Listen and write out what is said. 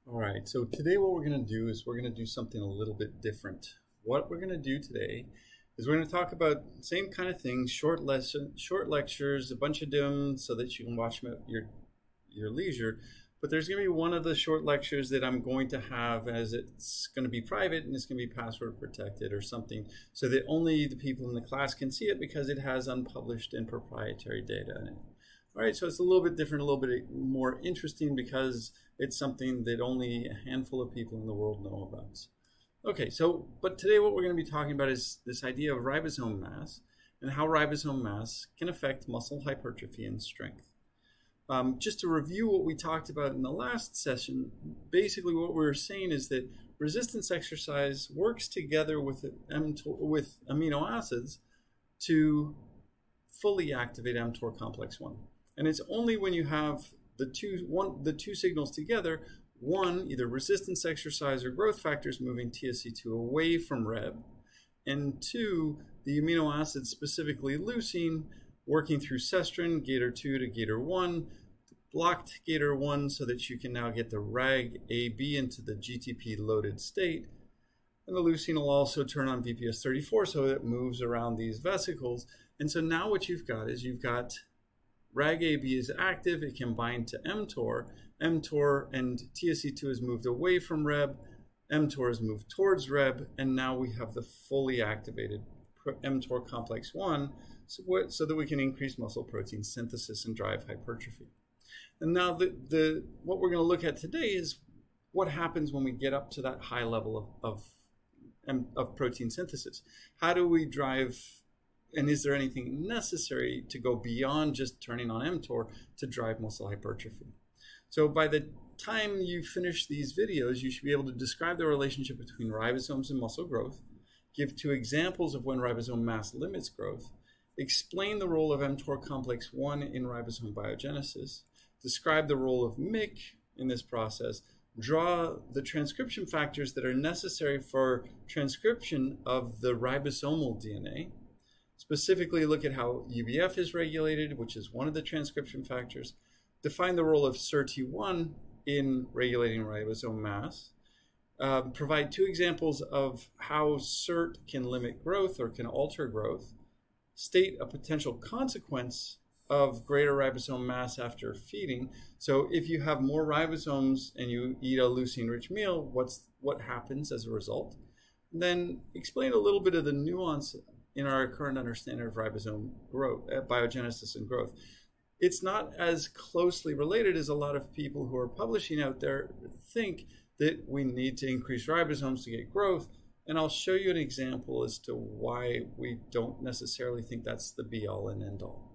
All right, so today what we're going to do is we're going to do something a little bit different. What we're going to do today is we're going to talk about same kind of things, short lectures, a bunch of them so that you can watch them at your leisure. But there's going to be one of the short lectures that I'm going to have as it's going to be private and it's going to be password protected or something so that only the people in the class can see it because it has unpublished and proprietary data in it. All right, so it's a little bit different, a little bit more interesting because it's something that only a handful of people in the world know about. Okay, but today what we're going to be talking about is this idea of ribosome mass and how ribosome mass can affect muscle hypertrophy and strength. Just to review what we talked about in the last session, basically what we were saying is that resistance exercise works together with amino acids to fully activate mTOR complex 1. And it's only when you have the two signals together, one, either resistance exercise or growth factors moving TSC2 away from Reb, and two, the amino acids, specifically leucine, working through cestrin, gator2 to gator1, blocked gator1 so that you can now get the RAG-AB into the GTP loaded state. And the leucine will also turn on VPS34 so it moves around these vesicles. And so now what you've got is you've got RAG-AB is active, it can bind to mTOR. mTOR and TSC2 has moved away from Reb, mTOR has moved towards Reb, and now we have the fully activated mTOR complex 1 so that we can increase muscle protein synthesis and drive hypertrophy. And now what we're going to look at today is what happens when we get up to that high level of protein synthesis. How do we drive, and is there anything necessary to go beyond just turning on mTOR to drive muscle hypertrophy? So by the time you finish these videos, you should be able to describe the relationship between ribosomes and muscle growth, give 2 examples of when ribosome mass limits growth, explain the role of mTOR complex 1 in ribosome biogenesis, describe the role of MYC in this process, draw the transcription factors that are necessary for transcription of the ribosomal DNA, specifically look at how UBF is regulated, which is one of the transcription factors, define the role of SIRT1 in regulating ribosome mass, provide 2 examples of how SIRT can limit growth or can alter growth, state a potential consequence of greater ribosome mass after feeding. So if you have more ribosomes and you eat a leucine-rich meal, what happens as a result? And then explain a little bit of the nuance in our current understanding of ribosome growth, biogenesis and growth. It's not as closely related as a lot of people who are publishing out there think that we need to increase ribosomes to get growth. And I'll show you an example as to why we don't necessarily think that's the be-all and end-all.